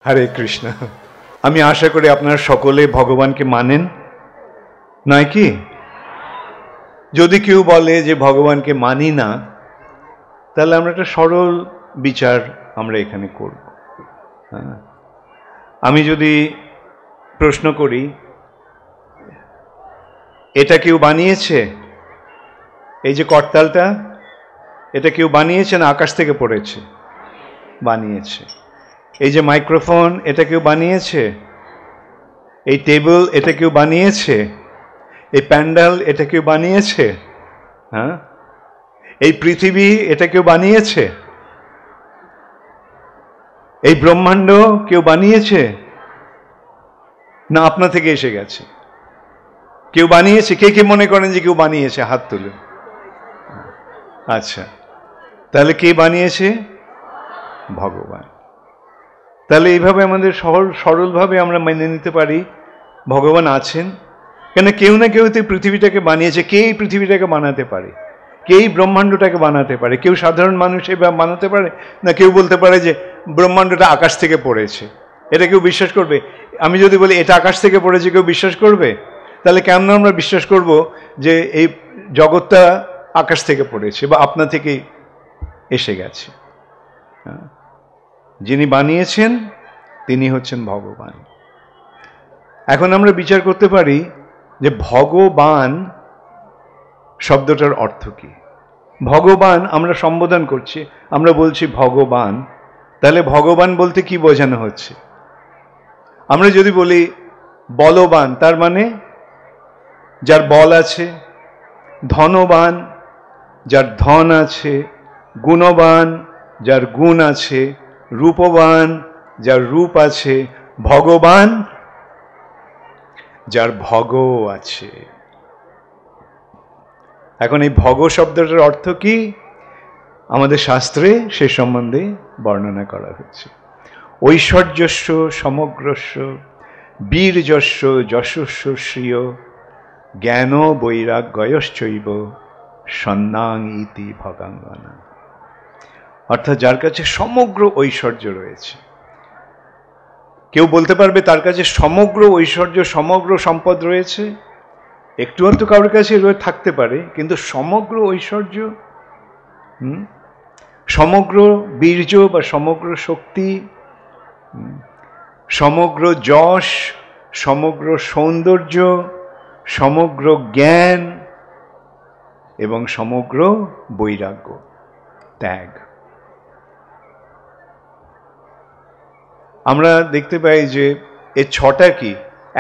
হরে কৃষ্ণ। আমি আশা করি আপনারা সকলে ভগবানকে মানেন, নয় কি? যদি কেউ বলে যে ভগবানকে মানি না, তাহলে আমরা একটা সরল বিচার আমরা এখানে করব। আমি যদি প্রশ্ন করি, এটা কেউ বানিয়েছে? এই যে করতালটা, এটা কেউ বানিয়েছে না আকাশ থেকে পড়েছে? বানিয়েছে। এই যে মাইক্রোফোন, এটা কেউ বানিয়েছে? এই টেবিল, এটা কেউ বানিয়েছে? এই প্যান্ডেল, এটা কেউ বানিয়েছে? হ্যাঁ, এই পৃথিবী, এটা কেউ বানিয়েছে? এই ব্রহ্মাণ্ড কেউ বানিয়েছে না আপনা থেকে এসে গেছে? কেউ বানিয়েছে? কে কে মনে করেন যে কেউ বানিয়েছে? হাত তুলে। আচ্ছা, তাহলে কে বানিয়েছে? ভগবান। তাহলে এইভাবে আমাদের সরলভাবে আমরা মেনে নিতে পারি ভগবান আছেন, কেন কেউ না কেউ তো পৃথিবীটাকে বানিয়েছে। কে এই পৃথিবীটাকে বানাতে পারে? কে এই ব্রহ্মাণ্ডটাকে বানাতে পারে? কেউ সাধারণ মানুষ বানাতে পারে না? কেউ বলতে পারে যে ব্রহ্মাণ্ডটা আকাশ থেকে পড়েছে, এটা কেউ বিশ্বাস করবে? আমি যদি বলি এটা আকাশ থেকে পড়েছে, কেউ বিশ্বাস করবে? তাহলে কেমন আমরা বিশ্বাস করব যে এই জগৎটা আকাশ থেকে পড়েছে বা আপনা থেকেই এসে গেছে? যিনি বানিয়েছেন তিনি হচ্ছেন ভগবান। এখন আমরা বিচার করতে পারি যে ভগবান শব্দটার অর্থ কি। ভগবান আমরা সম্বোধন করছি, আমরা বলছি ভগবান, তাহলে ভগবান বলতে কি বোঝানো হচ্ছে? আমরা যদি বলি বলবান, তার মানে যার বল আছে, ধনবান যার ধন আছে, গুণবান যার গুণ আছে, রূপবান যার রূপ আছে, ভগবান যার ভগ আছে। এখন এই ভগ শব্দটার অর্থ কি আমাদের শাস্ত্রে সে সম্বন্ধে বর্ণনা করা হচ্ছে। ঐশ্বর্যস্য সমগ্রস্য বীর্যস্য যশস্য শ্রিয় জ্ঞান বৈরাগ্যয়শ্চৈব সন্ন্যাং ইতি ভগাঙ্গনা। অর্থাৎ যার কাছে সমগ্র ঐশ্বর্য রয়েছে। কেউ বলতে পারবে তার কাছে সমগ্র ঐশ্বর্য সমগ্র সম্পদ রয়েছে? একটু আধটু কারোর কাছে থাকতে পারে, কিন্তু সমগ্র ঐশ্বর্য, সমগ্র বীর্য বা সমগ্র শক্তি, সমগ্র যশ, সমগ্র সৌন্দর্য, সমগ্র জ্ঞান এবং সমগ্র বৈরাগ্য, ত্যাগ। আমরা দেখতে পাই যে এই ছটা কি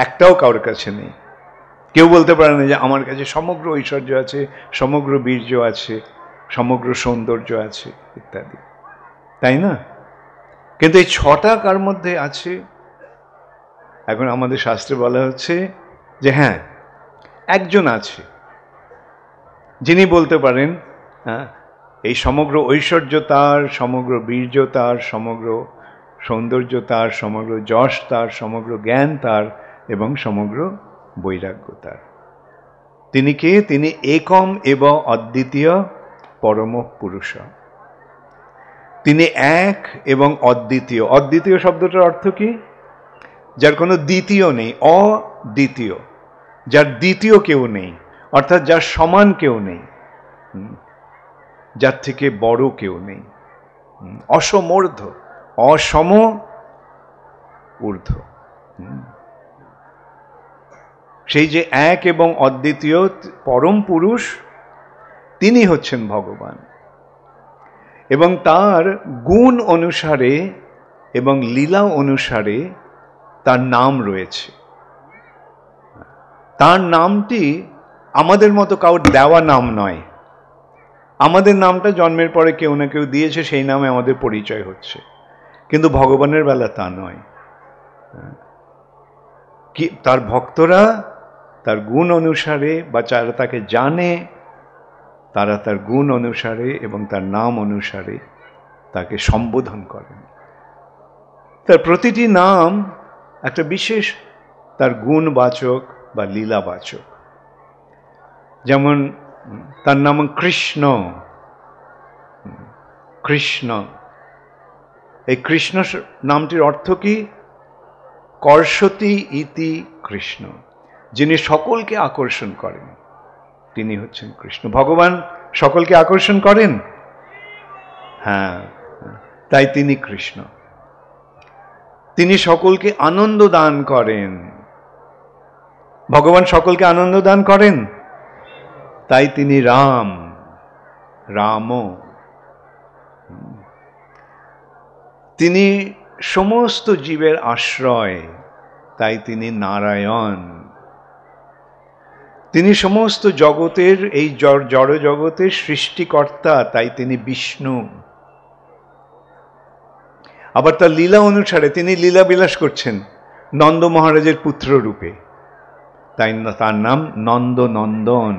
একটাও কারোর কাছে নেই। কেউ বলতে পারে না যে আমার কাছে সমগ্র ঐশ্বর্য আছে, সমগ্র বীর্য আছে, সমগ্র সৌন্দর্য আছে ইত্যাদি, তাই না? কিন্তু এই ছটা কার মধ্যে আছে? এখন আমাদের শাস্ত্রে বলা হচ্ছে যে হ্যাঁ, একজন আছে যিনি বলতে পারেন এই সমগ্র ঐশ্বর্য তার, সমগ্র বীর্য তার, সমগ্র সৌন্দর্য তার, সমগ্র যশ তার, সমগ্র জ্ঞান তার এবং সমগ্র বৈরাগ্য তার। তিনি কে? তিনি একম এবং অদ্বিতীয় পরম পুরুষ। তিনি এক এবং অদ্বিতীয়। অদ্বিতীয় শব্দটার অর্থ কি? যার কোনো দ্বিতীয় নেই, অদ্বিতীয়, যার দ্বিতীয় কেউ নেই, অর্থাৎ যার সমান কেউ নেই, যার থেকে বড় কেউ নেই, অসমূর্ধ, অসম ঊর্ধ্ব। সেই যে এক এবং অদ্বিতীয় পরম পুরুষ, তিনি হচ্ছেন ভগবান। এবং তার গুণ অনুসারে এবং লীলা অনুসারে তার নাম রয়েছে। তার নামটি আমাদের মতো কাউর দেওয়া নাম নয়। আমাদের নামটা জন্মের পরে কেউ না কেউ দিয়েছে, সেই নামে আমাদের পরিচয় হচ্ছে, কিন্তু ভগবানের বেলা তা নয়। কি তার ভক্তরা তার গুণ অনুসারে বা যারা তাকে জানে, তারা তার গুণ অনুসারে এবং তার নাম অনুসারে তাকে সম্বোধন করেন। তার প্রতিটি নাম একটা বিশেষ তার গুণবাচক বা লীলাবাচক। যেমন তার নাম কৃষ্ণ। কৃষ্ণ, এই কৃষ্ণ নামটির অর্থ কি? কর্ষতি ইতি কৃষ্ণ, যিনি সকলকে আকর্ষণ করেন তিনি হচ্ছেন কৃষ্ণ। ভগবান সকলকে আকর্ষণ করেন, হ্যাঁ, তাই তিনি কৃষ্ণ। তিনি সকলকে আনন্দ দান করেন, ভগবান সকলকে আনন্দ দান করেন, তাই তিনি রাম, রাম। তিনি সমস্ত জীবের আশ্রয়, তাই তিনি নারায়ণ। তিনি সমস্ত জগতের, এই জড় জগতের সৃষ্টিকর্তা, তাই তিনি বিষ্ণু। আবার তার লীলা অনুসারে তিনি লীলা বিলাস করছেন নন্দ মহারাজের পুত্র রূপে, তাই তার নাম নন্দ নন্দন,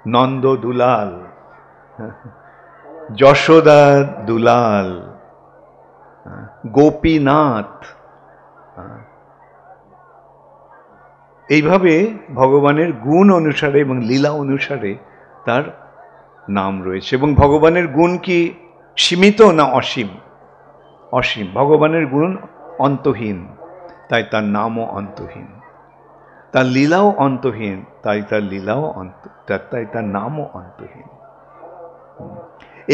নন্দ দুলাল, যশোদা দুলাল, গোপীনাথ। এইভাবে ভগবানের গুণ অনুসারে এবং লীলা অনুসারে তার নাম রয়েছে। এবং ভগবানের গুণ কি সীমিত না অসীম? অসীম। ভগবানের গুণ অন্তহীন, তাই তার নামও অন্তহীন। তার লীলাও অন্তহীন, তাই তার লীলাও তাই তার নামও অন্তহীন।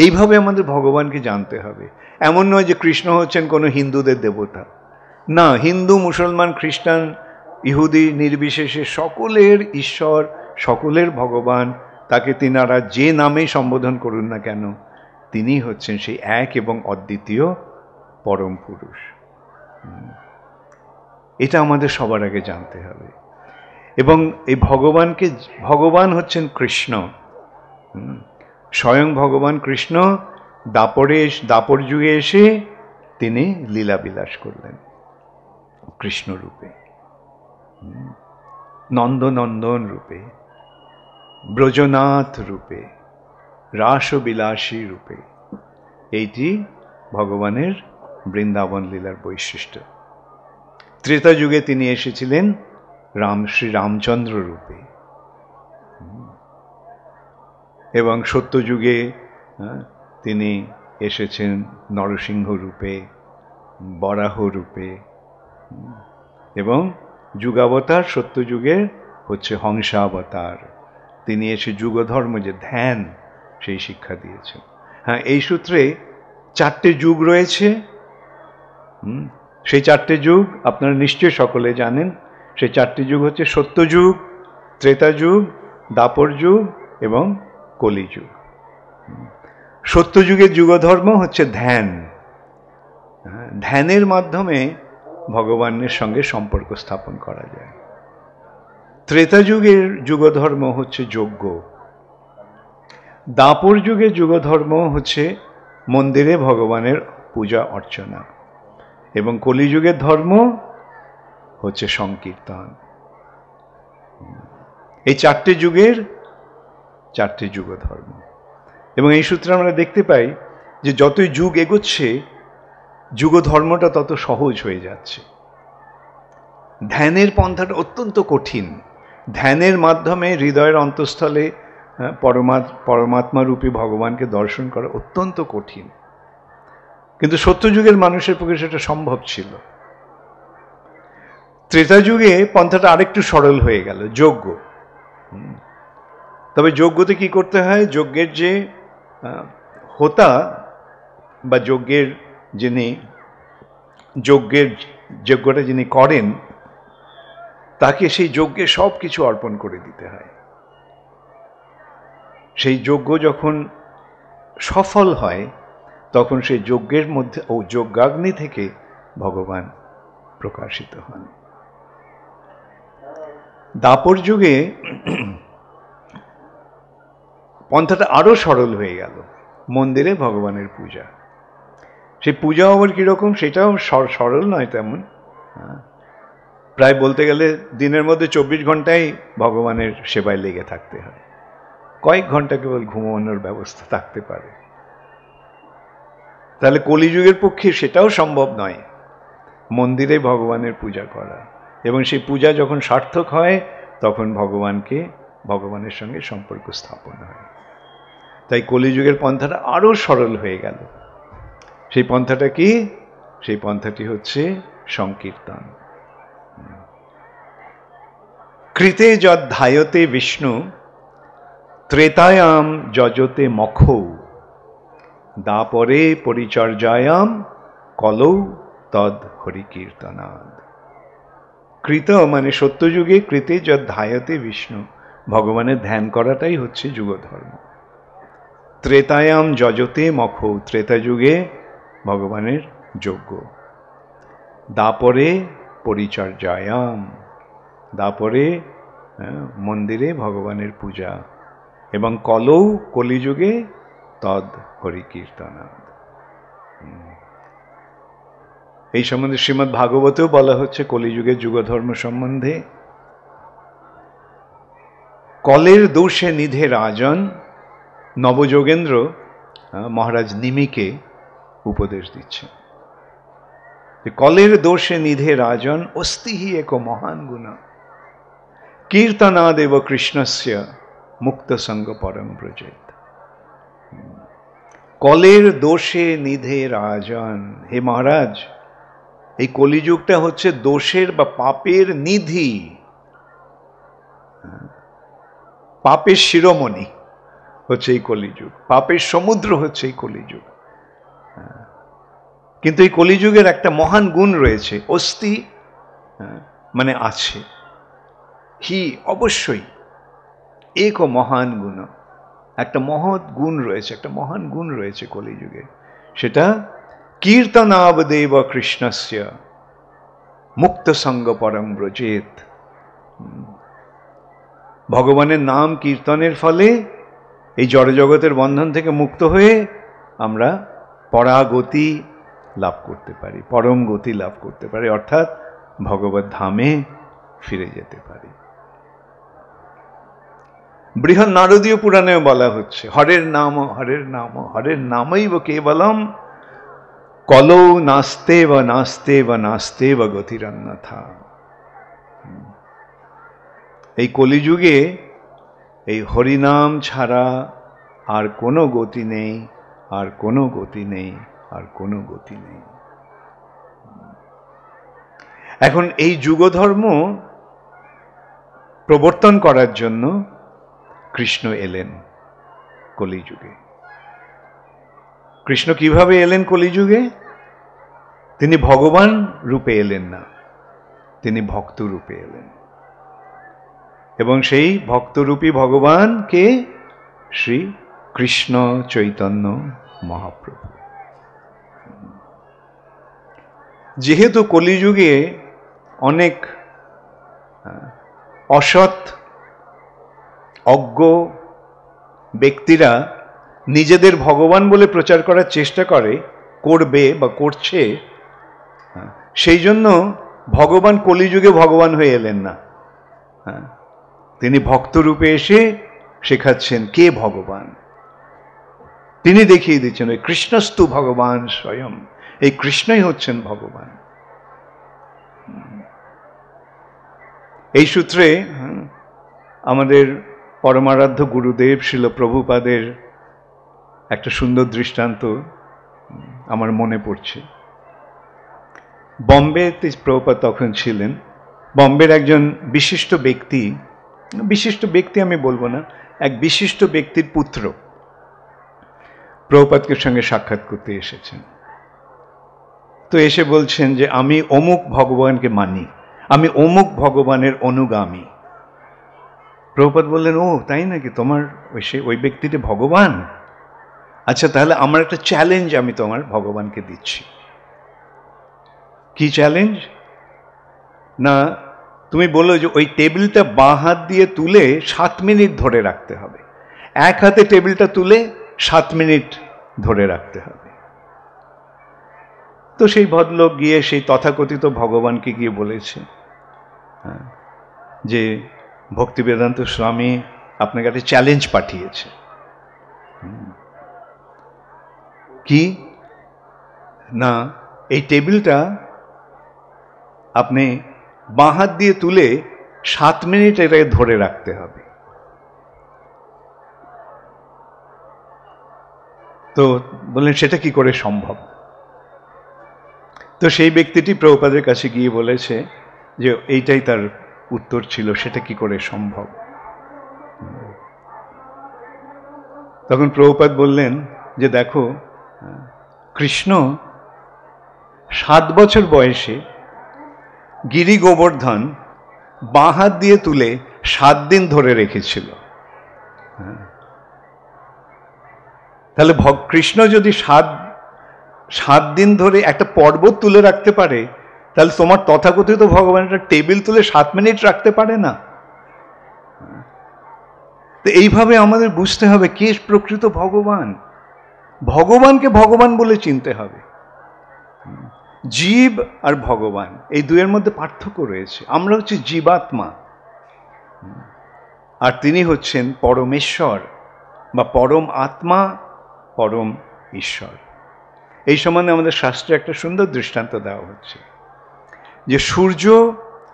এইভাবে আমাদের ভগবানকে জানতে হবে। এমন নয় যে কৃষ্ণ হচ্ছেন কোনো হিন্দুদের দেবতা, না, হিন্দু, মুসলমান, খ্রিস্টান, ইহুদি নির্বিশেষে সকলের ঈশ্বর, সকলের ভগবান। তাকে তিনারা যে নামেই সম্বোধন করুন না কেন, তিনি হচ্ছেন সেই এক এবং অদ্বিতীয় পরম পুরুষ। এটা আমাদের সবার আগে জানতে হবে। এবং এই ভগবানকে, ভগবান হচ্ছেন কৃষ্ণ, স্বয়ং ভগবান কৃষ্ণ দাপর যুগে এসে তিনি লীলা বিলাস করলেন কৃষ্ণ রূপে, নন্দনন্দন রূপে, ব্রজনাথ রূপে, রাসবিলাসী রূপে। এইটি ভগবানের বৃন্দাবন লীলার বৈশিষ্ট্য। ত্রেতা যুগে তিনি এসেছিলেন শ্রী রামচন্দ্র রূপে, এবং সত্য যুগে তিনি এসেছেন নরসিংহ রূপে, বরাহ রূপে, এবং যুগাবতার সত্য যুগে হচ্ছে হংসাবতার। তিনি এসে যুগধর্ম যে ধ্যান, সেই শিক্ষা দিয়েছেন। হ্যাঁ, এই সূত্রে 4টে যুগ রয়েছে। সেই 4টে যুগ আপনারা নিশ্চয়ই সকলে জানেন। সেই 4টে যুগ হচ্ছে সত্যযুগ, ত্রেতা যুগ, দাপর যুগ এবং কলিযুগ। সত্যযুগের যুগধর্ম হচ্ছে ধ্যান। ধ্যানের মাধ্যমে ভগবানের সঙ্গে সম্পর্ক স্থাপন করা যায়। ত্রেতা যুগের যুগধর্ম হচ্ছে যজ্ঞ। দাপর যুগের যুগধর্ম হচ্ছে মন্দিরে ভগবানের পূজা অর্চনা, এবং কলিযুগের ধর্ম হচ্ছে সংকীর্তন। এই 4টে যুগের 4টে যুগধর্ম। এবং এই সূত্রে আমরা দেখতে পাই যে যতই যুগ এগোচ্ছে যুগধর্মটা তত সহজ হয়ে যাচ্ছে। ধ্যানের পন্থাটা অত্যন্ত কঠিন। ধ্যানের মাধ্যমে হৃদয়ের অন্তঃস্থলে পরমাত্মা রূপী ভগবানকে দর্শন করা অত্যন্ত কঠিন, কিন্তু সত্যযুগের মানুষের পক্ষে সেটা সম্ভব ছিল। ত্রেতা যুগে পন্থাটা আরেকটু সরল হয়ে গেল, যজ্ঞ। তবে যজ্ঞতে কি করতে হয়? যজ্ঞের যে হোতা বা যজ্ঞটা যিনি করেন, তাকে সেই যজ্ঞে সব কিছু অর্পণ করে দিতে হয়। সেই যজ্ঞ যখন সফল হয় তখন সেই যজ্ঞের মধ্যে ও যজ্ঞাগ্নি থেকে ভগবান প্রকাশিত হন। দাপর যুগে পন্থাটা আরো সরল হয়ে গেল, মন্দিরে ভগবানের পূজা। সেই পূজা আবার কিরকম, সেটাও সরল নয় তেমন। প্রায় বলতে গেলে দিনের মধ্যে 24 ঘন্টাই ভগবানের সেবায় লেগে থাকতে হয়, কয়েক ঘন্টা কেবল ঘুমানোর ব্যবস্থা থাকতে পারে। তাহলে কলিযুগের পক্ষে সেটাও সম্ভব নয়, মন্দিরে ভগবানের পূজা করা। এবং সেই পূজা যখন সার্থক হয় তখন ভগবানের সঙ্গে সম্পর্ক স্থাপন হয়। তাই কলিযুগের পন্থাটা আরো সরল হয়ে গেল। সেই পন্থাটা কি? সেই পন্থাটি হচ্ছে সংকীর্তন। কৃতে যদ্ধায়তে বিষ্ণু ত্রেতায়াম যজতে মখৌ দাপরে পরিচর্যায়াম কলৌ তদ হরিকীর্তনাদ। কৃত মানে সত্যযুগে, কৃতে যদ্ধায়তে বিষ্ণু, ভগবানের ধ্যান করাটাই হচ্ছে যুগধর্ম। ত্রেতায়াম যজতে মখৌ, ত্রেতা যুগে ভগবানের যজ্ঞ। দাপরে পরিচর্যায়াম, দাপরে মন্দিরে ভগবানের পূজা, এবং কলৌ কলিযুগে তদ হরিকীর্তনাদ। এই সম্বন্ধে শ্রীমদ্ ভাগবতেও বলা হচ্ছে কলিযুগের যুগধর্ম সম্বন্ধে। কলের দোষে নিধে রাজন, নবযোগেন্দ্র মহারাজ নিমিকে উপদেশ দিচ্ছেন যে কলের দোষে নিধে রাজন অস্তিহি এক মহান গুণ কীর্তনাদেব কৃষ্ণস্য মুক্ত সঙ্গ পরম ব্রজেত। কলের দোষে নিধে রাজন, হে মহারাজ, এই কলিযুগটা হচ্ছে দোষের বা পাপের নিধি, পাপের শিরোমণি হচ্ছে এই কলিযুগ, পাপের সমুদ্র হচ্ছে এই কলিযুগ। কিন্তু এই কলিযুগের একটা মহান গুণ রয়েছে, অস্তি মানে আছে, হি অবশ্যই, এক মহান গুণ, একটা মহৎ গুণ রয়েছে, একটা মহান গুণ রয়েছে কলিযুগে, সেটা কীর্তনাবদেব কৃষ্ণস্য মুক্ত সঙ্গ পরম ব্রজেত। ভগবানের নাম কীর্তনের ফলে এই জড়জগতের বন্ধন থেকে মুক্ত হয়ে আমরা পরাগতি লাভ করতে পারি, পরম গতি লাভ করতে পারি, অর্থাৎ ভগবত ধামে ফিরে যেতে পারি। বৃহৎ নারদীয় পুরাণেও বলা হচ্ছে হরের নাম হরের নাম হরের নামৈব কেবলম কলৌ নাস্তে বা নাস্তে বা নাস্তে বা গতিরন্যথা। এই কলিযুগে এই হরিনাম ছাড়া আর কোনো গতি নেই, আর কোনো গতি নেই, আর কোনো গতি নেই। এখন এই যুগধর্ম প্রবর্তন করার জন্য কৃষ্ণ এলেন কলিযুগে। কৃষ্ণ কিভাবে এলেন কলিযুগে? তিনি ভগবান রূপে এলেন না, তিনি ভক্ত রূপে এলেন, এবং সেই ভক্তরূপী ভগবান কে? শ্রী কৃষ্ণ চৈতন্য মহাপ্রভু। যেহেতু কলিযুগে অনেক অসৎ অজ্ঞ ব্যক্তিরা নিজেদের ভগবান বলে প্রচার করার চেষ্টা করবে বা করছে, সেই জন্য ভগবান কলিযুগে ভগবান হয়ে এলেন না, তিনি ভক্তরূপে এসে শেখাচ্ছেন কে ভগবান। তিনি দেখিয়ে দিচ্ছেন ওই কৃষ্ণস্তু ভগবান স্বয়ং, এই কৃষ্ণই হচ্ছেন ভগবান। এই সূত্রে আমাদের পরমারাধ্য গুরুদেব শ্রীল প্রভুপাদের একটা সুন্দর দৃষ্টান্ত আমার মনে পড়ছে। বম্বেতে প্রভুপাদ তখন ছিলেন। বম্বের একজন বিশিষ্ট ব্যক্তি আমি বলবো না, এক বিশিষ্ট ব্যক্তির পুত্র প্রভুপাদের সঙ্গে সাক্ষাৎ করতে এসেছেন। তো এসে বলছেন যে আমি অমুক ভগবানকে মানি, আমি অমুক ভগবানের অনুগামী। প্রভুপাদ বললেন, ও তাই নাকি, তোমার ওই ব্যক্তিটি ভগবান? আচ্ছা, তাহলে আমার একটা চ্যালেঞ্জ আমি তোমার ভগবানকে দিচ্ছি। কি চ্যালেঞ্জ? না, তুমি বলো যে ওই টেবিলটা বাঁ হাত দিয়ে তুলে 7 মিনিট ধরে রাখতে হবে, এক হাতে টেবিলটা তুলে 7 মিনিট ধরে রাখতে হবে। তো সেই ভদ্রলোক গিয়ে সেই তথাকথিত ভগবানকে গিয়ে বলেছে যে ভক্তিবেদান্ত স্বামী আপনাকে একটা চ্যালেঞ্জ পাঠিয়েছে। কি না, এই টেবিলটা আপনি বাঁ হাত দিয়ে তুলে 7 মিনিট এটাকে ধরে রাখতে হবে। তো বললেন সেটা কি করে সম্ভব? তো সেই ব্যক্তিটি প্রভুপাদের কাছে গিয়ে বলেছে যে এইটাই তার উত্তর ছিল, সেটা কি করে সম্ভব। তখন প্রভুপাদ বললেন যে দেখো, কৃষ্ণ 7 বছর বয়সে গিরি গোবর্ধন বাঁ হাত দিয়ে তুলে 7 দিন ধরে রেখেছিল। তাহলে কৃষ্ণ যদি 7 দিন ধরে একটা পর্বত তুলে রাখতে পারে, তাহলে তোমার তথাকথিত ভগবান একটা টেবিল তুলে 7 মিনিট রাখতে পারে না? তো এইভাবে আমাদের বুঝতে হবে কে প্রকৃত ভগবান। ভগবানকে ভগবান বলে চিনতে হবে। জীব আর ভগবান এই দুয়ের মধ্যে পার্থক্য রয়েছে। আমরা হচ্ছে জীবাত্মা, আর তিনি হচ্ছেন পরমেশ্বর বা পরম আত্মা, পরম ঈশ্বর। এই সম্বন্ধে আমাদের শাস্ত্রে একটা সুন্দর দৃষ্টান্ত দেওয়া হচ্ছে যে সূর্য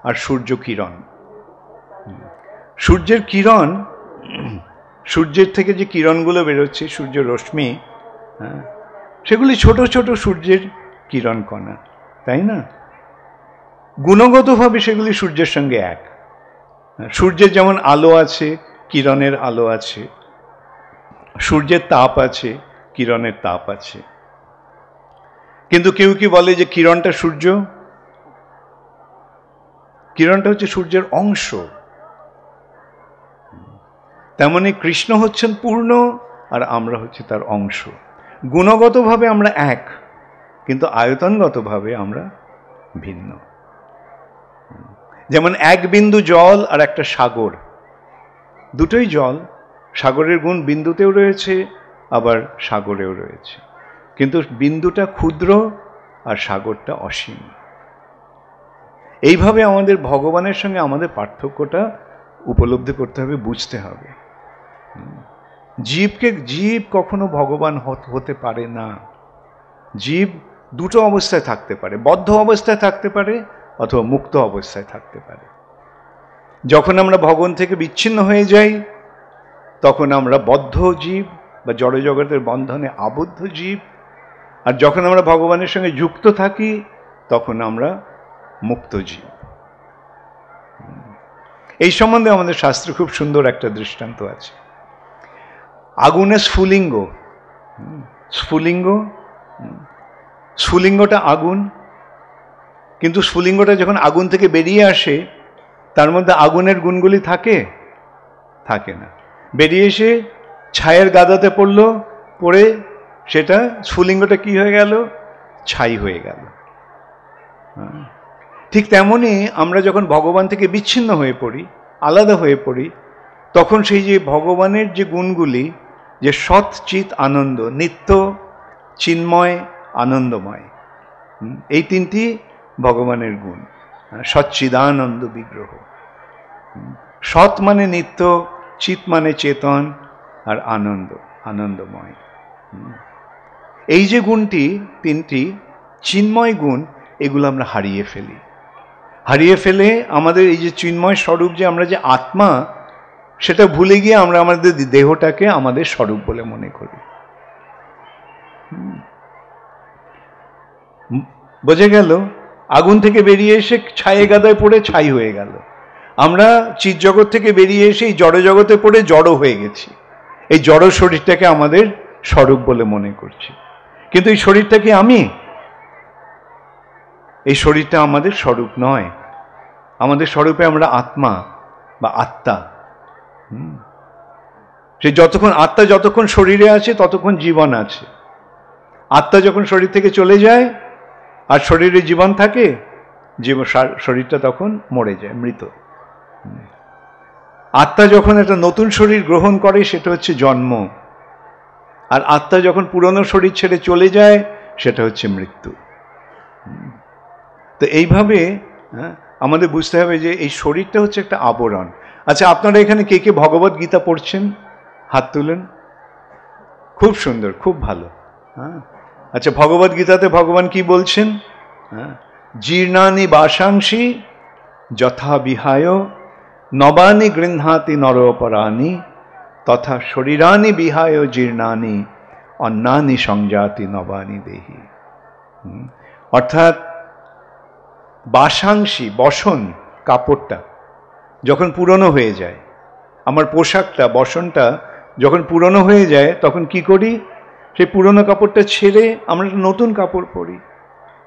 আর সূর্য কিরণ। সূর্যের কিরণ, সূর্যের থেকে যে কিরণগুলো বেরোচ্ছে, সূর্য রশ্মি, সেগুলি ছোট ছোট সূর্যের কিরণ কণা, তাই না? গুণগতভাবে সেগুলি সূর্যের সঙ্গে এক। সূর্যের যেমন আলো আছে, কিরণের আলো আছে, সূর্যের তাপ আছে, কিরণের তাপ আছে। কিন্তু কেউ কি বলে যে কিরণটা সূর্য? কিরণটা হচ্ছে সূর্যের অংশ। তেমনি কৃষ্ণ হচ্ছেন পূর্ণ, আর আমরা হচ্ছে তার অংশ। গুণগতভাবে আমরা এক, কিন্তু আয়তনগতভাবে আমরা ভিন্ন। যেমন এক বিন্দু জল আর একটা সাগর, দুটোই জল। সাগরের গুণ বিন্দুতেও রয়েছে, আবার সাগরেও রয়েছে, কিন্তু বিন্দুটা ক্ষুদ্র আর সাগরটা অসীম। এইভাবে আমাদের ভগবানের সঙ্গে আমাদের পার্থক্যটা উপলব্ধি করতে হবে, বুঝতে হবে। জীব কখনো ভগবান হতে পারে না। জীব দুটো অবস্থায় থাকতে পারে, বদ্ধ অবস্থায় থাকতে পারে অথবা মুক্ত অবস্থায় থাকতে পারে। যখন আমরা ভগবান থেকে বিচ্ছিন্ন হয়ে যাই, তখন আমরা বদ্ধ জীব বা জড়জগতের বন্ধনে আবদ্ধ জীব। আর যখন আমরা ভগবানের সঙ্গে যুক্ত থাকি, তখন আমরা মুক্ত জীব। এই সম্বন্ধে আমাদের শাস্ত্রে খুব সুন্দর একটা দৃষ্টান্ত আছে। আগুনের স্ফুলিঙ্গ, স্ফুলিঙ্গটা আগুন, কিন্তু স্ফুলিঙ্গটা যখন আগুন থেকে বেরিয়ে আসে, তার মধ্যে আগুনের গুণগুলি থাকে না। বেরিয়ে এসে ছায়ের গাদাতে পড়ে সেটা স্ফুলিঙ্গটা কি হয়ে গেল? ছাই হয়ে গেল। ঠিক তেমনি আমরা যখন ভগবান থেকে বিচ্ছিন্ন হয়ে পড়ি, আলাদা হয়ে পড়ি, তখন সেই যে ভগবানের যে গুণগুলি, যে সৎ চিৎ আনন্দ, নিত্য, চিন্ময়, আনন্দময়, এই তিনটি ভগবানের গুণ। সচ্চিদানন্দ বিগ্রহ। সৎ মানে নিত্য, চিৎ মানে চেতন, আর আনন্দ, আনন্দময়। এই যে গুণটি, তিনটি চিন্ময় গুণ, এগুলো আমরা হারিয়ে ফেলে আমাদের এই যে চিন্ময় স্বরূপ, যে আমরা যে আত্মা, সেটা ভুলে গিয়ে আমরা আমাদের দেহটাকে আমাদের স্বরূপ বলে মনে করি। বোঝা গেল? আগুন থেকে বেরিয়ে এসে ছায়ে গাদায় পড়ে ছাই হয়ে গেল। আমরা চিৎ জগৎ থেকে বেরিয়ে এসে এই জড় জগতে পড়ে জড় হয়ে গেছি। এই জড় শরীরটাকে আমাদের স্বরূপ বলে মনে করছি, কিন্তু এই শরীরটা কি আমি? এই শরীরটা আমাদের স্বরূপ নয়। আমাদের স্বরূপে আমরা আত্মা বা আত্মা। সে আত্মা যতক্ষণ শরীরে আছে ততক্ষণ জীবন আছে। আত্মা যখন শরীর থেকে চলে যায় আর শরীরে জীবন থাকে, শরীরটা তখন মরে যায়, মৃত। আত্মা যখন একটা নতুন শরীর গ্রহণ করে, সেটা হচ্ছে জন্ম। আর আত্মা যখন পুরনো শরীর ছেড়ে চলে যায়, সেটা হচ্ছে মৃত্যু। তো এইভাবে আমাদের বুঝতে হবে যে এই শরীরটা হচ্ছে একটা আবরণ। আচ্ছা, আপনারা এখানে কে কে ভগবদ গীতা পড়ছেন? হাত তুলেন। খুব সুন্দর, খুব ভালো। আচ্ছা, ভগবদ গীতাতে ভগবান কি বলছেন? জীর্ণানি বাসাংসি যথা বিহায় নবানি গৃহাতি নরপরাণি তথা শরীরানি বিহায় জীর্ণানি অন্যানি সংজাতি নবানি দেহি। অর্থাৎ বাসাংশী, বসন কাপড়টা যখন পুরনো হয়ে যায়, আমার পোশাকটা বসনটা যখন পুরনো হয়ে যায়, তখন কি করি? সেই পুরনো কাপড়টা ছেড়ে আমরা নতুন কাপড় পরি।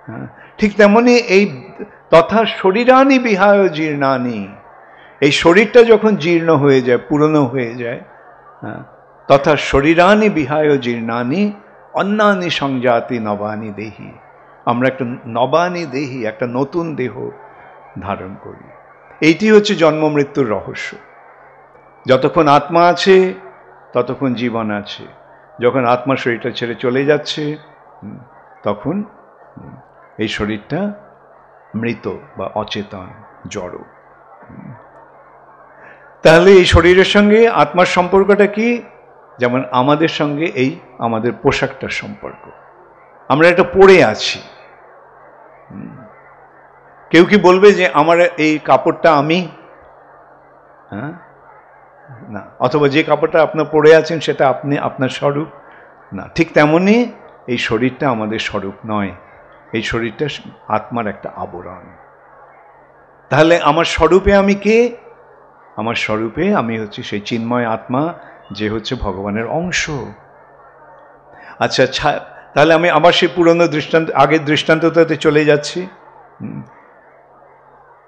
হ্যাঁ, ঠিক তেমনি এই তথা শরীরানি বিহায় জীর্ণানি, এই শরীরটা যখন জীর্ণ হয়ে যায়, পুরনো হয়ে যায়, হ্যাঁ, তথা শরীরানি বিহায় জীর্ণানি অন্যানি সংজাতি নবানি দেহি, আমরা একটা নবানি দেহি, একটা নতুন দেহ ধারণ করি। এইটি হচ্ছে জন্ম মৃত্যুর রহস্য। যতক্ষণ আত্মা আছে ততক্ষণ জীবন আছে, যখন আত্মা শরীরটা ছেড়ে চলে যাচ্ছে তখন এই শরীরটা মৃত বা অচেতন, জড়। তাহলে এই শরীরের সঙ্গে আত্মার সম্পর্কটা কি? যেমন আমাদের সঙ্গে এই আমাদের পোশাকটার সম্পর্ক, আমরা এটা পরে আছি। কেউ কি বলবে যে আমার এই কাপড়টা আমি? হ্যাঁ, না। অথবা যে কাপড়টা আপনার পরে আছেন সেটা আপনি, আপনার স্বরূপ না। ঠিক তেমনি এই শরীরটা আমাদের স্বরূপ নয়, এই শরীরটা আত্মার একটা আবরণ। তাহলে আমার স্বরূপে আমি কে? আমার স্বরূপে আমি হচ্ছে সেই চিন্ময় আত্মা, যে হচ্ছে ভগবানের অংশ। আচ্ছা, তাহলে আমি আবার সেই পুরনো দৃষ্টান্ত, আগের দৃষ্টান্তটাতে চলে যাচ্ছি।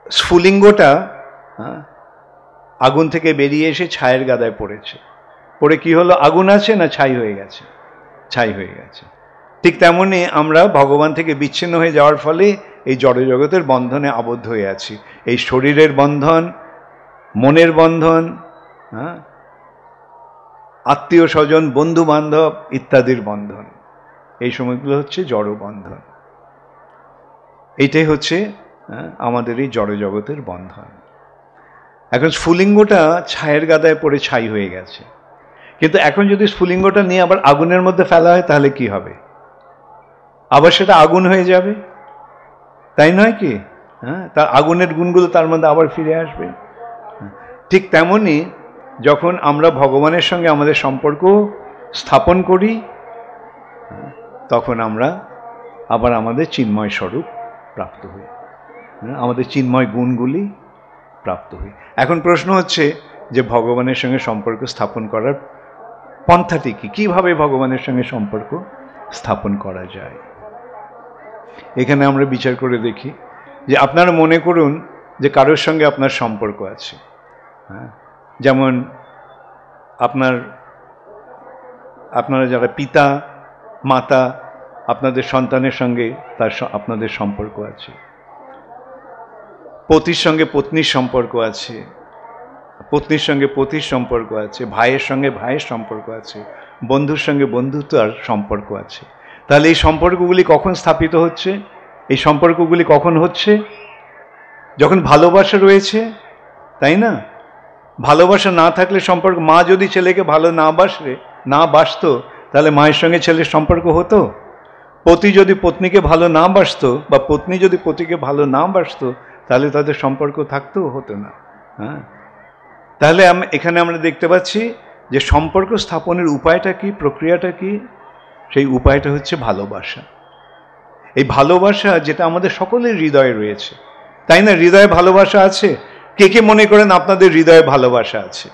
স্ফুলিঙ্গটা আগুন থেকে বেরিয়ে এসে ছায়ের গাদায় পড়েছে, পড়ে কি হলো? আগুন আছে না ছাই হয়ে গেছে? ছাই হয়ে গেছে। ঠিক তেমনি আমরা ভগবান থেকে বিচ্ছিন্ন হয়ে যাওয়ার ফলে এই জড়জগতের বন্ধনে আবদ্ধ হয়ে আছি। এই শরীরের বন্ধন, মনের বন্ধন, হ্যাঁ, আত্মীয় স্বজন, বন্ধু বান্ধব ইত্যাদির বন্ধন, এই সময়গুলো হচ্ছে জড় বন্ধন। এইটাই হচ্ছে আমাদের এই জড়জগতের বন্ধন। এখন স্ফুলিঙ্গটা ছায়ের গাদায় পড়ে ছাই হয়ে গেছে, কিন্তু এখন যদি স্ফুলিঙ্গটা নিয়ে আবার আগুনের মধ্যে ফেলা হয় তাহলে কি হবে? আবার সেটা আগুন হয়ে যাবে, তাই নয় কি? হ্যাঁ, তার আগুনের গুণগুলো তার মধ্যে আবার ফিরে আসবে। ঠিক তেমনি যখন আমরা ভগবানের সঙ্গে আমাদের সম্পর্ক স্থাপন করি, তখন আমরা আবার আমাদের চিন্ময় স্বরূপ প্রাপ্ত হই, আমাদের চিন্ময় গুণগুলি প্রাপ্ত হই। এখন প্রশ্ন হচ্ছে যে ভগবানের সঙ্গে সম্পর্ক স্থাপন করার পন্থাটি কি? কিভাবে ভগবানের সঙ্গে সম্পর্ক স্থাপন করা যায়? এখানে আমরা বিচার করে দেখি যে আপনারা মনে করুন যে কারোর সঙ্গে আপনার সম্পর্ক আছে। হ্যাঁ, যেমন আপনারা যারা পিতা মাতা, আপনাদের সন্তানের সঙ্গে আপনাদের সম্পর্ক আছে, পতির সঙ্গে পত্নীর সম্পর্ক আছে, পত্নীর সঙ্গে পতির সম্পর্ক আছে, ভাইয়ের সঙ্গে ভাইয়ের সম্পর্ক আছে, বন্ধুর সঙ্গে বন্ধুত্বের সম্পর্ক আছে। তাহলে এই সম্পর্কগুলি কখন স্থাপিত হচ্ছে? এই সম্পর্কগুলি কখন হচ্ছে? যখন ভালোবাসা রয়েছে, তাই না? ভালোবাসা না থাকলে সম্পর্ক, মা যদি ছেলেকে ভালো না বাসতো তাহলে মায়ের সঙ্গে ছেলের সম্পর্ক হতো? পতি যদি পত্নীকে ভালো না বাসতো বা পত্নী যদি পতিকে ভালো না বাসতো তাহলে তাদের সম্পর্ক থাকতো? হতো না। হ্যাঁ, তাহলে এখানে আমরা দেখতে পাচ্ছি যে সম্পর্ক স্থাপনের উপায়টা কি, প্রক্রিয়াটা কি? সেই উপায়টা হচ্ছে ভালোবাসা। এই ভালোবাসা যেটা আমাদের সকলের হৃদয়ে রয়েছে, তাই না? হৃদয়ে ভালোবাসা আছে। কে কে মনে করেন আপনাদের হৃদয়ে ভালোবাসা আছে?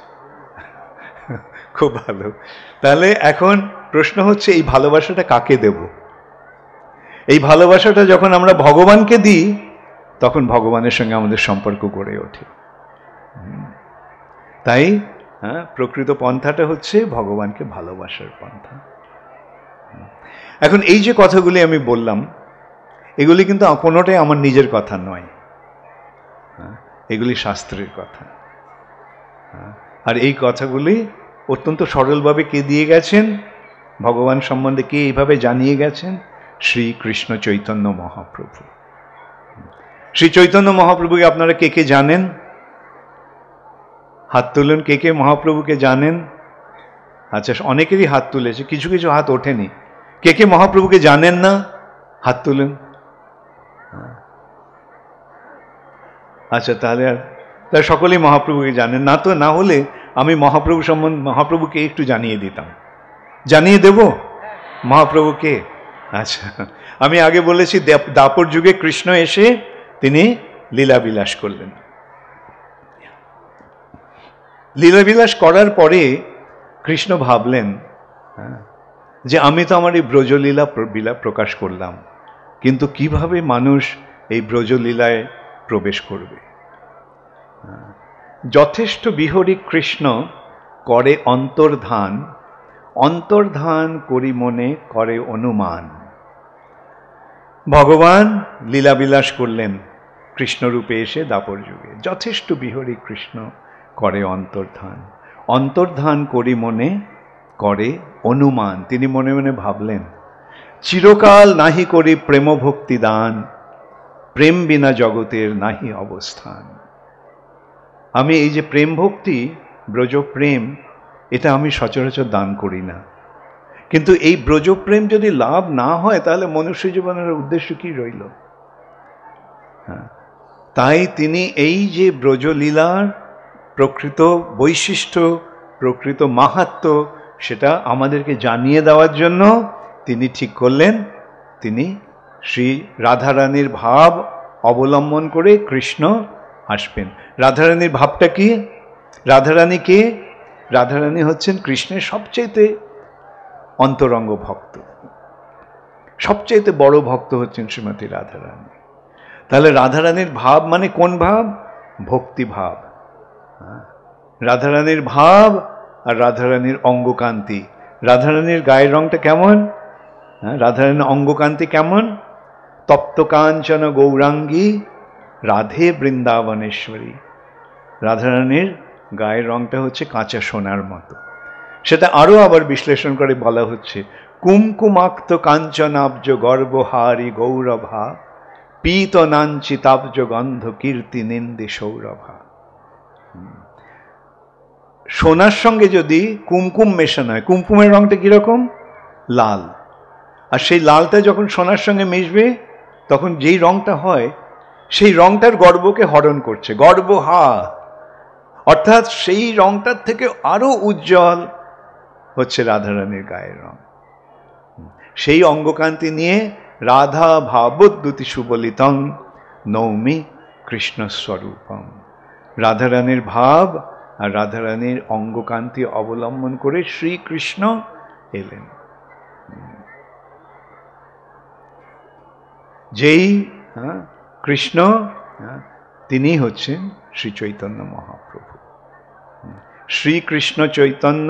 খুব ভালো। তাহলে এখন প্রশ্ন হচ্ছে এই ভালোবাসাটা কাকে দেব? এই ভালোবাসাটা যখন আমরা ভগবানকে দিই তখন ভগবানের সঙ্গে আমাদের সম্পর্ক গড়ে ওঠে। তাই প্রকৃত পন্থাটা হচ্ছে ভগবানকে ভালোবাসার পন্থা। এখন এই যে কথাগুলি আমি বললাম, এগুলি কিন্তু কোনোটাই আমার নিজের কথা নয়, এগুলি শাস্ত্রের কথা। আর এই কথাগুলি অত্যন্ত সরলভাবে কে দিয়ে গেছেন? ভগবান সম্বন্ধে কে এইভাবে জানিয়ে গেছেন? শ্রী কৃষ্ণ চৈতন্য মহাপ্রভু। শ্রী চৈতন্য মহাপ্রভুকে আপনারা কে কে জানেন? হাত তুলুন, কে কে মহাপ্রভুকে জানেন? আচ্ছা, অনেকেরই হাত তুলেছে, কিছু কিছু হাত ওঠেনি। কে কে মহাপ্রভুকে জানেন না? হাত তুলুন। আচ্ছা, তাহলে সকলেই মহাপ্রভুকে জানেন না? তো না হলে আমি মহাপ্রভু সম্বন্ধে মহাপ্রভুকে একটু জানিয়ে দিতাম। জানিয়ে দেব মহাপ্রভুকে? আচ্ছা, আমি আগে বলেছি দাপর যুগে কৃষ্ণ এসে তিনি লীলাবিলাস করলেন। লীলাবিলাস করার পরে কৃষ্ণ ভাবলেন যে আমি তো আমার এই ব্রজলীলা প্রকাশ করলাম, কিন্তু কিভাবে মানুষ এই ব্রজলীলায় প্রবেশ করবে? যথেষ্ট বিহরি কৃষ্ণ করে অন্তর্ধান, অন্তর্ধান করি মনে করে অনুমান। ভগবান লীলাবিলাস করলেন কৃষ্ণরূপে এসে দাপর যুগে। যথেষ্ট বিহরি কৃষ্ণ করে অন্তর্ধান, অন্তর্ধান করি মনে করে অনুমান। তিনি মনে মনে ভাবলেন, চিরকাল নাহি করি প্রেম ভক্তি দান, প্রেম বিনা জগতের নাহি অবস্থান। আমি এই যে প্রেম ভক্তি, ব্রজ প্রেম, এটা আমি সচরাচর দান করি না। কিন্তু এই ব্রজপ্রেম যদি লাভ না হয় তাহলে মনুষ্য জীবনের উদ্দেশ্য কি রইল? তাই তিনি এই যে ব্রজলীলার প্রকৃত বৈশিষ্ট্য, প্রকৃত মাহাত্ম্য, সেটা আমাদেরকে জানিয়ে দেওয়ার জন্য তিনি ঠিক করলেন তিনি শ্রী রাধারানীর ভাব অবলম্বন করে কৃষ্ণ আসবেন। রাধারানীর ভাবটা কি? রাধারানী কে? রাধারানী হচ্ছেন কৃষ্ণের সবচেয়ে অন্তরঙ্গ ভক্ত, সবচেয়ে বড় ভক্ত হচ্ছেন শ্রীমতী রাধারানী। তাহলে রাধারানীর ভাব মানে কোন ভাব? ভক্তি ভাব। রাধারানীর ভাব আর রাধারানীর অঙ্গকান্তি। রাধারানীর গায়ের রংটা কেমন? রাধারানীর অঙ্গকান্তি কেমন? তপ্ত কাঞ্চন গৌরাঙ্গী রাধে বৃন্দাবনেশ্বরী। রাধারানীর গায়ের রংটা হচ্ছে কাঁচা সোনার মতো। সেটা আরো আবার বিশ্লেষণ করে বলা হচ্ছে, কুমকুমাক্ত কাঞ্চনাব্জ গর্বহারি গৌরভা, পীত নাঞ্চিতাব্জ গন্ধ কীর্তি নিন্দি সৌরভা। সোনার সঙ্গে যদি কুমকুম মেশানো হয়, কুমকুমের রংটা কিরকম? লাল। আর সেই লালটা যখন সোনার সঙ্গে মিশবে তখন যেই রংটা হয়, সেই রংটার গর্বকে হরণ করছে, গর্বহা। অর্থাৎ সেই রংটার থেকে আরো উজ্জ্বল হচ্ছে রাধারানীর গায়ের রং। সেই অঙ্গকান্তি নিয়ে রাধা ভাবোদ্যুতি সুবলিতং নৌমি কৃষ্ণ স্বরূপম। রাধারানীর ভাব আর রাধারানীর অঙ্গকান্তি অবলম্বন করে শ্রীকৃষ্ণ এলেন। যেই কৃষ্ণ, তিনি হচ্ছেন শ্রী চৈতন্য মহাপ্রভু। শ্রীকৃষ্ণ চৈতন্য,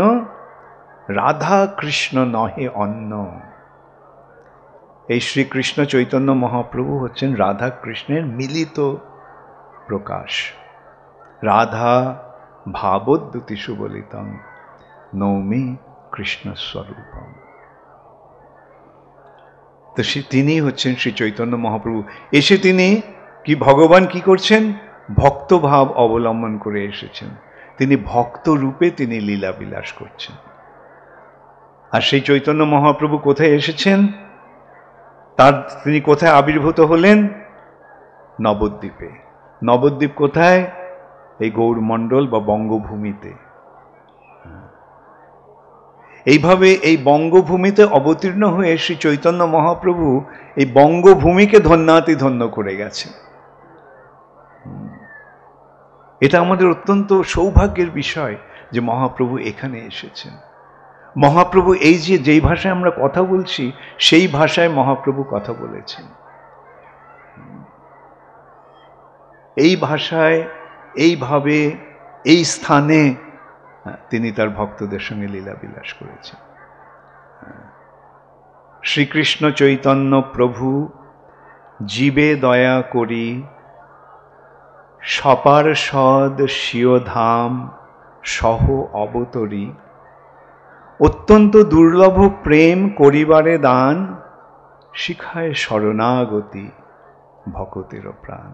রাধা কৃষ্ণ নহে অন্য। এই শ্রীকৃষ্ণ চৈতন্য মহাপ্রভু হচ্ছেন রাধা কৃষ্ণের মিলিত প্রকাশ। রাধা ভাবোদ্যুতি সুবলিতং নৌমি কৃষ্ণ স্বরূপম। তো তিনি হচ্ছেন শ্রী চৈতন্য মহাপ্রভু। এসে তিনি কি, ভগবান কি করছেন? ভক্ত ভাব অবলম্বন করে এসেছেন। তিনি ভক্ত রূপে তিনি লীলা বিলাস করছেন। আর সেই চৈতন্য মহাপ্রভু কোথায় এসেছেন? তিনি কোথায় আবির্ভূত হলেন? নবদ্বীপে। নবদ্বীপ কোথায়? এই গৌরমণ্ডল বা বঙ্গভূমিতে। এইভাবে এই বঙ্গভূমিতে অবতীর্ণ হয়ে শ্রী চৈতন্য মহাপ্রভু এই বঙ্গভূমিকে ধন্যাতি ধন্য করে গেছেন। এটা আমাদের অত্যন্ত সৌভাগ্যের বিষয় যে মহাপ্রভু এখানে এসেছেন। মহাপ্রভু এই যে যেই ভাষায় আমরা কথা বলছি সেই ভাষায় মহাপ্রভু কথা বলেছেন। এই ভাষায়, এইভাবে, এই স্থানে তিনি তার ভক্তদের সঙ্গে লীলা বিলাস করেছেন। শ্রীকৃষ্ণ চৈতন্য প্রভু জীবে দয়া করি, সপার্ষদ স্বীয় ধাম সহ অবতরী, অত্যন্ত দুর্লভ প্রেম করিবারে দান, শিখায় শরণাগতি ভকতের প্রাণ।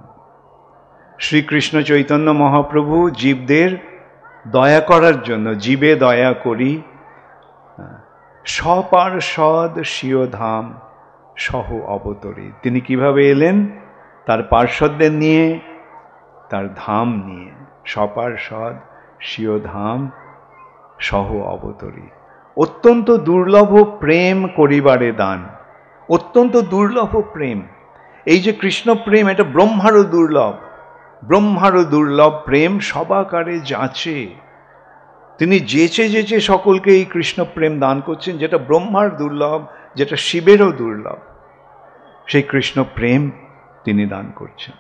শ্রীকৃষ্ণ চৈতন্য মহাপ্রভু জীবদের দয়া করার জন্য, জীবে দয়া করি, সপার্ষদ স্বীয় ধাম সহ অবতরী। তিনি কিভাবে এলেন? তার পার্ষদদের নিয়ে, তার ধাম নিয়ে। সপার্ষদ স্বীয় ধাম সহ অবতরী। অত্যন্ত দুর্লভ প্রেম করিবারে দান। অত্যন্ত দুর্লভ প্রেম। এই যে কৃষ্ণ প্রেম, এটা ব্রহ্মারও দুর্লভ, ব্রহ্মারও দুর্লভ প্রেম সবাকারে যাচে। তিনি যেচে যেচে সকলকে এই কৃষ্ণ প্রেম দান করছেন, যেটা ব্রহ্মার দুর্লভ, যেটা শিবেরও দুর্লভ, সেই কৃষ্ণ প্রেম তিনি দান করছেন।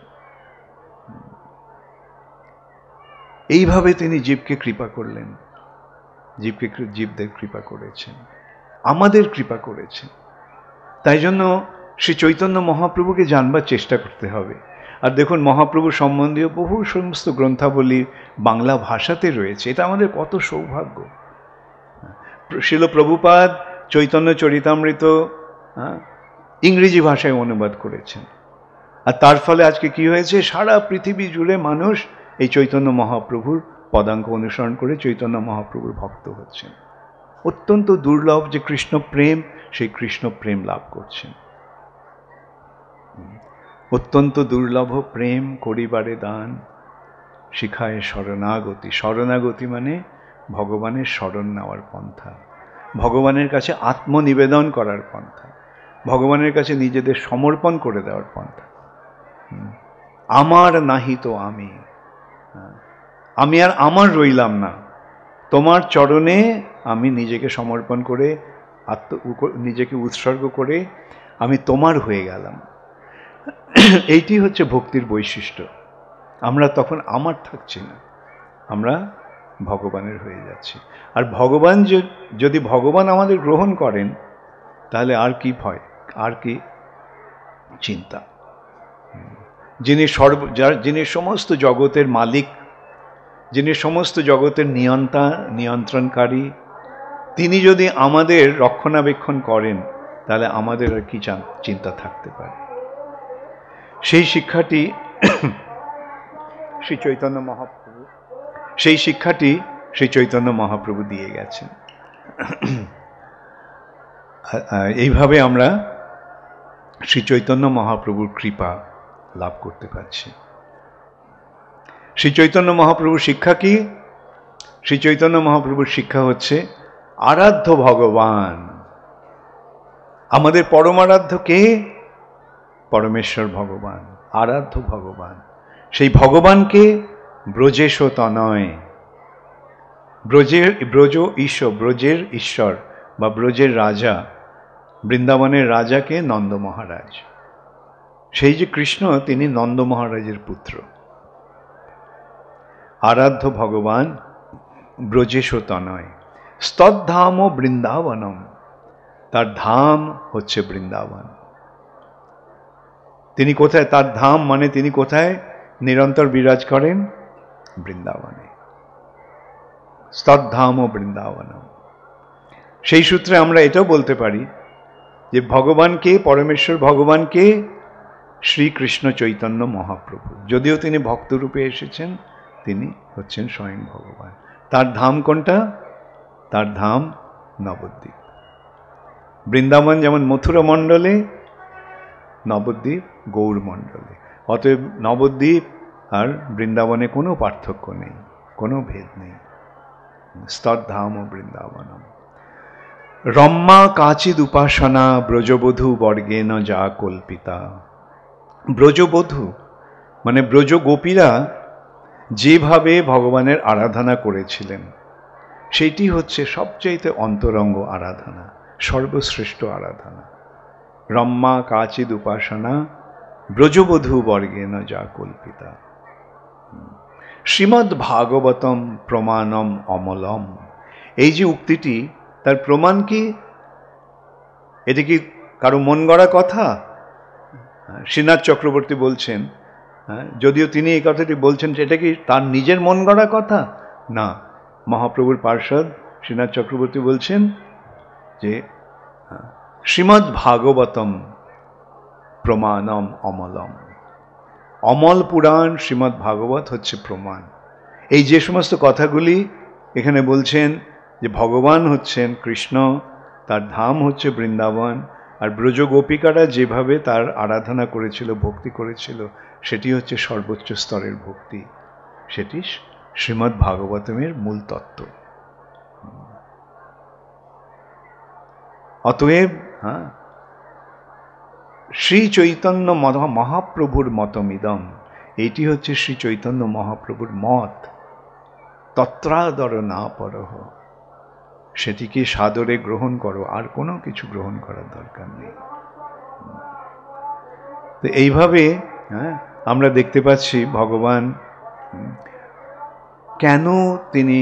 এইভাবে তিনি জীবকে কৃপা করলেন, জীবদের কৃপা করেছেন, আমাদের কৃপা করেছেন। তাই জন্য শ্রী চৈতন্য মহাপ্রভুকে জানবার চেষ্টা করতে হবে। আর দেখুন, মহাপ্রভু সম্বন্ধীয় বহু সমস্ত গ্রন্থাবলী বাংলা ভাষাতে রয়েছে, এটা আমাদের কত সৌভাগ্য। শিল প্রভুপাদ চৈতন্য চরিতামৃত ইংরেজি ভাষায় অনুবাদ করেছেন, আর তার ফলে আজকে কি হয়েছে, সারা পৃথিবী জুড়ে মানুষ এই চৈতন্য মহাপ্রভুর পদাঙ্ক অনুসরণ করে চৈতন্য মহাপ্রভুর ভক্ত হচ্ছেন। অত্যন্ত দুর্লভ যে কৃষ্ণ প্রেম, সেই কৃষ্ণ প্রেম লাভ করছেন। অত্যন্ত দুর্লভ প্রেম করিবারে দান, শিখায় শরণাগতি। শরণাগতি মানে ভগবানের শরণ নেওয়ার পন্থা, ভগবানের কাছে আত্মনিবেদন করার পন্থা, ভগবানের কাছে নিজেদের সমর্পণ করে দেওয়ার পন্থা। আমার নাহি তো আমি, আমি আর আমার রইলাম না, তোমার চরণে আমি নিজেকে সমর্পণ করে নিজেকে উৎসর্গ করে আমি তোমার হয়ে গেলাম। এইটি হচ্ছে ভক্তির বৈশিষ্ট্য। আমরা তখন আমার থাকছি না, আমরা ভগবানের হয়ে যাচ্ছি। আর ভগবান যদি ভগবান আমাদের গ্রহণ করেন, তাহলে আর কি ভয়, আর কি চিন্তা। যিনি সমস্ত জগতের মালিক, যিনি সমস্ত জগতের নিয়ন্ত্রণকারী, তিনি যদি আমাদের রক্ষণাবেক্ষণ করেন, তাহলে আমাদের আর কি চিন্তা থাকতে পারে। সেই শিক্ষাটি শ্রী চৈতন্য মহাপ্রভু শ্রী চৈতন্য মহাপ্রভু দিয়ে গেছেন। এইভাবে আমরা শ্রী চৈতন্য মহাপ্রভুর কৃপা লাভ করতে পারছি। শ্রী চৈতন্য মহাপ্রভুর শিক্ষা কি? শ্রী চৈতন্য মহাপ্রভুর শিক্ষা হচ্ছে আরাধ্য ভগবান। আমাদের পরমারাধ্য কে? পরমেশ্বর ভগবান, আরাধ্য ভগবান। সেই ভগবানকে ব্রজেশ তনয়, ব্রজের ঈশ্বর বা ব্রজের রাজা, বৃন্দাবনের রাজাকে নন্দ মহারাজ। সেই যে কৃষ্ণ, তিনি নন্দ মহারাজের পুত্র। আরাধ্য ভগবান ব্রজেশ তনয়, স্তদ্ধাম বৃন্দাবনম, তার ধাম হচ্ছে বৃন্দাবন। তিনি কোথায়? তার ধাম মানে তিনি কোথায় নিরন্তর বিরাজ করেন? বৃন্দাবনে। স্তদ্ধাম বৃন্দাবনম। সেই সূত্রে আমরা এটাও বলতে পারি যে ভগবানকে, পরমেশ্বর ভগবানকে শ্রীকৃষ্ণ চৈতন্য মহাপ্রভু, যদিও তিনি ভক্তরূপে এসেছেন, তিনি হচ্ছেন স্বয়ং ভগবান। তার ধাম কোনটা? তার ধাম নবদ্বীপ। বৃন্দাবন যেমন মথুরা মণ্ডলে, নবদ্বীপ গৌর মণ্ডলে। অতএব নবদ্বীপ আর বৃন্দাবনে কোনো পার্থক্য নেই, কোনো ভেদ নেই। স্তদ্ধাম বৃন্দাবনম। রম্মা কাচিদ উপাসনা ব্রজবধূ বর্গেন যা কল্পিতা। ব্রজবধূ মানে ব্রজ গোপীরা যেভাবে ভগবানের আরাধনা করেছিলেন, সেটি হচ্ছে সবচাইতে অন্তরঙ্গ আরাধনা, সর্বশ্রেষ্ঠ আরাধনা। রম্মা কাচিদ উপাসনা ব্রজবধূ বর্গেন যা কল্পিতা। শ্রীমদ্ ভাগবতম প্রমাণম অমলম, এই যে উক্তিটি, তার প্রমাণ কি? এটা কি কারো মন গড়া কথা? শ্রীনাথ চক্রবর্তী বলছেন, যদিও তিনি এই কথাটি বলছেন, এটা কি তার নিজের মন গড়া কথা? না, মহাপ্রভুর পার্ষদ শ্রীনাথ চক্রবর্তী বলছেন যে শ্রীমদ্ ভাগবতম প্রমাণম অমলম। অমল পুরাণ শ্রীমদ্ ভাগবত হচ্ছে প্রমাণ। এই যে সমস্ত কথাগুলি এখানে বলছেন, যে ভগবান হচ্ছেন কৃষ্ণ, তার ধাম হচ্ছে বৃন্দাবন, আর ব্রজ গোপিকারা যেভাবে তার আরাধনা করেছিল, ভক্তি করেছিল, সেটি হচ্ছে সর্বোচ্চ স্তরের ভক্তি। সেটি শ্রীমদ্ ভাগবতমের মূল তত্ত্ব। অতএব শ্রী চৈতন্য মহাপ্রভুর মতমিদম, এইটি হচ্ছে শ্রী চৈতন্য মহাপ্রভুর মত। তত্রাদর না পরহ, সেটিকে সাদরে গ্রহণ করো, আর কোনো কিছু গ্রহণ করার দরকার নেই। তো এইভাবে আমরা দেখতে পাচ্ছি ভগবান কেন তিনি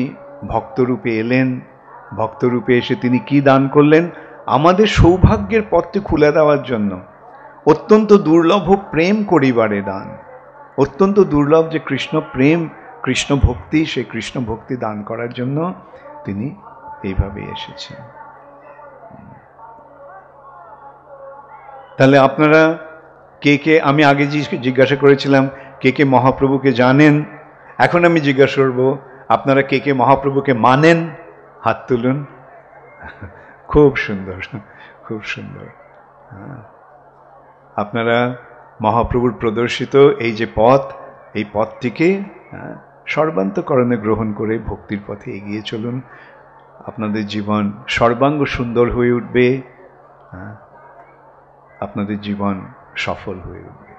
ভক্তরূপে এলেন, ভক্তরূপে এসে তিনি কি দান করলেন? আমাদের সৌভাগ্যের পথটি খুলে দেওয়ার জন্য। অত্যন্ত দুর্লভ প্রেম করিবারে দান, অত্যন্ত দুর্লভ যে কৃষ্ণ প্রেম, কৃষ্ণ ভক্তি, সেই কৃষ্ণ ভক্তি দান করার জন্য তিনি এইভাবে এসেছেন। তাহলে আপনারা কে কে, আমি আগে জিজ্ঞাসা করেছিলাম কে কে মহাপ্রভুকে জানেন, এখন আমি জিজ্ঞাসা করব আপনারা কে কে মহাপ্রভুকে মানেন? হাত তুলুন। খুব সুন্দর, খুব সুন্দর। আপনারা মহাপ্রভুর প্রদর্শিত এই যে পথ, এই পথটিকে সর্বান্তকরণে গ্রহণ করে ভক্তির পথে এগিয়ে চলুন। আপনাদের জীবন সর্বাঙ্গ সুন্দর হয়ে উঠবে, আপনাদের জীবন সফল হয়ে উঠবে।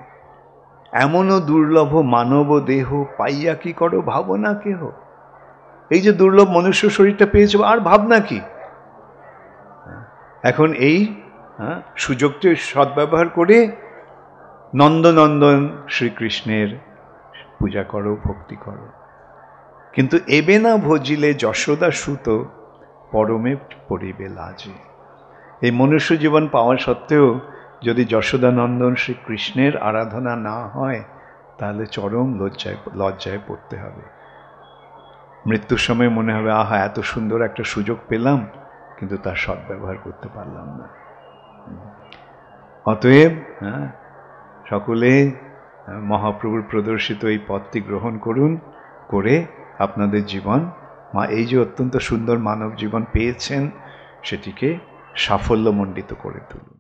এমনও দুর্লভ মানব দেহ পাইয়া কি করো ভাবনা কেহ। এই যে দুর্লভ মনুষ্য শরীরটা পেয়েছে, আর ভাবনা কি? এখন এই সুযোগটি সদ্ব্যবহার করে নন্দনন্দন শ্রীকৃষ্ণের পূজা করো, ভক্তি করো। কিন্তু এবে না ভজিলে যশোদা সুত পরমে পড়িবে লাজে। এই মনুষ্য জীবন পাওয়া সত্ত্বেও যদি যশোদানন্দন শ্রীকৃষ্ণের আরাধনা না হয়, তাহলে চরম লজ্জায় পড়তে হবে। মৃত্যুর সময় মনে হবে আহা, এত সুন্দর একটা সুযোগ পেলাম, কিন্তু তার সদ্ব্যবহার করতে পারলাম না। অতএব সকলে মহাপ্রভুর প্রদর্শিত এই পথটি গ্রহণ করুন, করে আপনাদের জীবন, এই যে অত্যন্ত সুন্দর মানব জীবন পেয়েছেন, সেটিকে সাফল্যমণ্ডিত করে তুলুন।